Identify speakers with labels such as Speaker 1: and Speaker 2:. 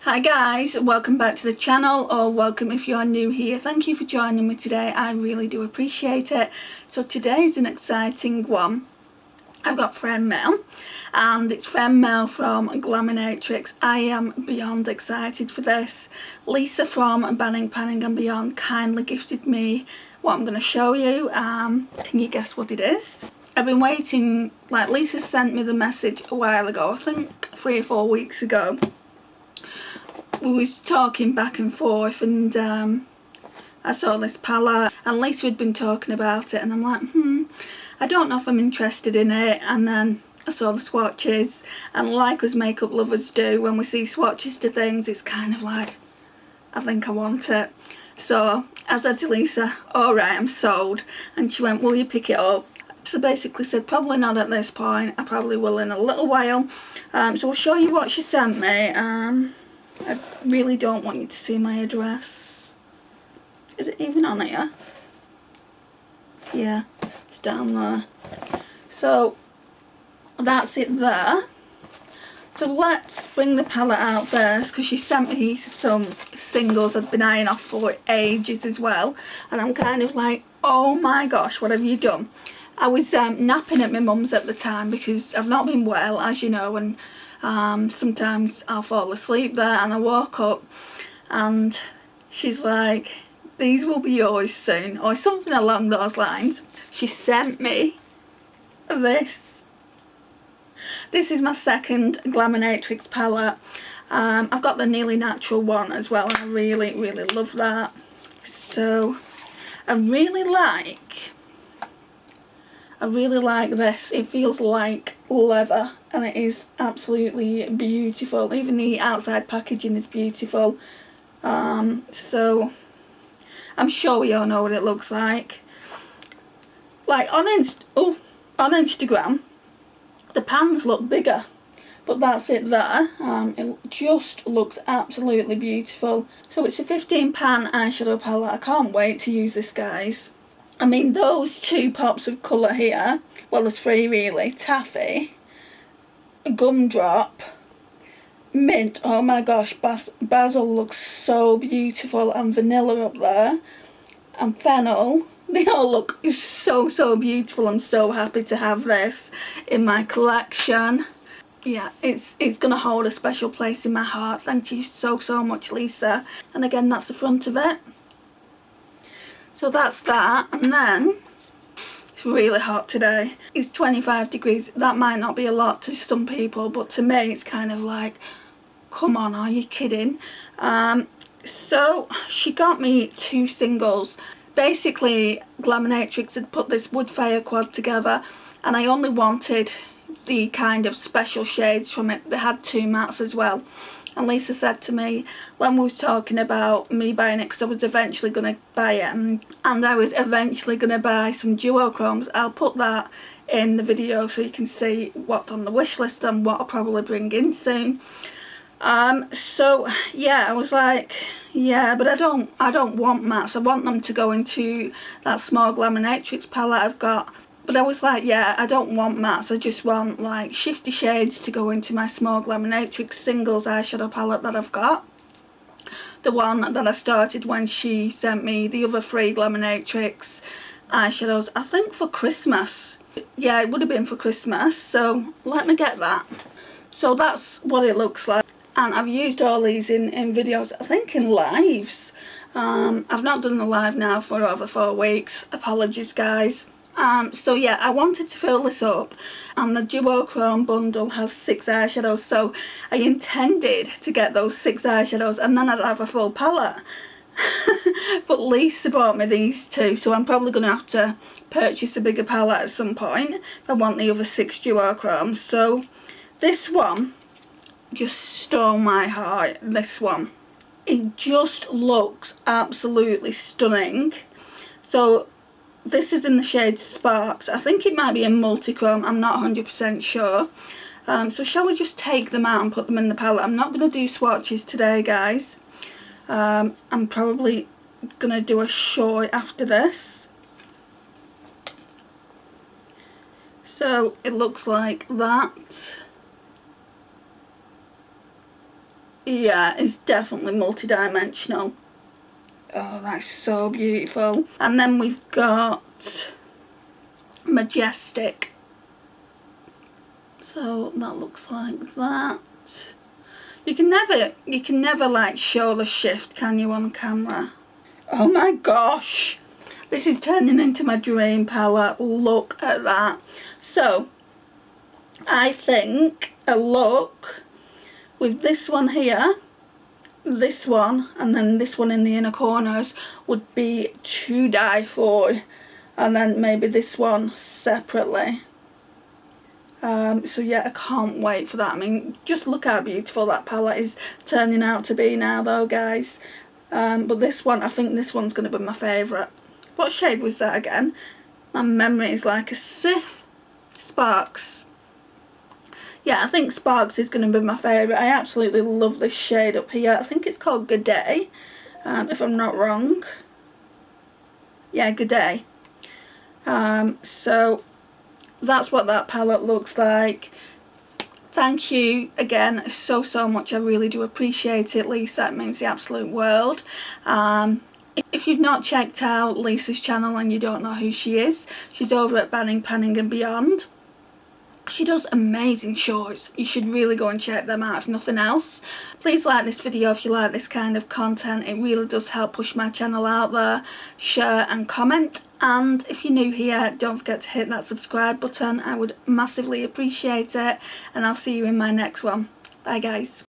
Speaker 1: Hi guys, welcome back to the channel, or welcome if you are new here. Thank you for joining me today, I really do appreciate it. So today is an exciting one. I've got friend mail, and it's friend mail from Glaminatrix. I am beyond excited for this. Lisa from Banning Panning and Beyond kindly gifted me what I'm going to show you. Can you guess what it is? I've been waiting, like Lisa sent me the message a while ago, I think 3 or 4 weeks ago. We was talking back and forth, and I saw this palette and Lisa had been talking about it, and I'm like, I don't know if I'm interested in it. And then I saw the swatches, and like us makeup lovers do, when we see swatches to things, it's kind of like, I think I want it. So I said to Lisa, alright, I'm sold. And she went, will you pick it up? So basically said, probably not at this point, I probably will in a little while. So I'll show you what she sent me. I really don't want you to see my address. Is it even on here? Yeah, it's down there. So that's it there. So let's bring the palette out first, because she sent me some singles I've been eyeing off for ages as well. And I'm kind of like, oh my gosh, what have you done? I was napping at my mum's at the time because I've not been well, as you know, and sometimes I'll fall asleep there, and I woke up and she's like, these will be yours soon, or something along those lines. She sent me this. This is my second Glaminatrix palette. I've got the Nearly Natural one as well, and I really love that. So I really like this. It feels like leather, and it is absolutely beautiful. Even the outside packaging is beautiful. So I'm sure you all know what it looks like. Like on Instagram, the pans look bigger, but that's it there. It just looks absolutely beautiful. So it's a 15 pan eyeshadow palette. I can't wait to use this, guys. I mean, those 2 pops of colour here, well, there's 3 really, taffy, gumdrop, mint, oh my gosh, basil looks so beautiful, and vanilla up there, and fennel. They all look so beautiful. I'm so happy to have this in my collection. Yeah, it's going to hold a special place in my heart. Thank you so much, Lisa. And again, that's the front of it. So that's that, and then it's really hot today. It's 25 degrees. That might not be a lot to some people, but to me it's kind of like, come on, are you kidding? So she got me 2 singles. Basically, Glaminatrix had put this wood fire quad together, and I only wanted the kind of special shades from it. They had 2 mattes as well. And Lisa said to me, when we was talking about me buying it, because I was eventually going to buy it, and I was eventually going to buy some duochromes. I'll put that in the video so you can see what's on the wish list and what I'll probably bring in soon. So yeah, I was like, yeah, but I don't want mattes. I want them to go into that small Glaminatrix palette I've got. But I was like, yeah, I don't want mattes, I just want like Shifty Shades to go into my small Glaminatrix singles eyeshadow palette that I've got. The one that I started when she sent me the other 3 Glaminatrix eyeshadows, I think for Christmas. Yeah, it would have been for Christmas, so let me get that. So that's what it looks like. And I've used all these in videos, I think in lives. I've not done the live now for over 4 weeks. Apologies, guys. So yeah, I wanted to fill this up, and the duochrome bundle has 6 eyeshadows, so I intended to get those 6 eyeshadows and then I'd have a full palette. But Lisa bought me these 2, so I'm probably going to have to purchase a bigger palette at some point if I want the other 6 duochromes. So this one just stole my heart, this one. It just looks absolutely stunning. So this is in the shade Sparks. I think it might be in multichrome, I'm not 100% sure. So shall we just take them out and put them in the palette? I'm not going to do swatches today, guys. I'm probably going to do a short after this. So it looks like that. yeah, it's definitely multi-dimensional. Oh, that's so beautiful. And then we've got Majestic. So that looks like that. You can never like show the shift, can you, on camera? Oh my gosh, this is turning into my dream palette. Look at that. So I think a look with this one here, this one, and then this one in the inner corners would be to die for. And then maybe this one separately. So yeah, I can't wait for that. I mean, just look how beautiful that palette is turning out to be now though, guys. But this one, I think this one's going to be my favourite. What shade was that again? My memory is like a sieve. Sparks. Yeah, I think Sparks is going to be my favourite. I absolutely love this shade up here. I think it's called Good Day, if I'm not wrong. Yeah, Good Day. So that's what that palette looks like. Thank you again so much. I really do appreciate it, Lisa. It means the absolute world. If you've not checked out Lisa's channel and you don't know who she is, she's over at Banning, Panning and Beyond. She does amazing shorts. You should really go and check them out if nothing else. Please like this video if you like this kind of content. It really does help push my channel out there. Share and comment. And if you're new here, don't forget to hit that subscribe button. I would massively appreciate it. And I'll see you in my next one. Bye guys.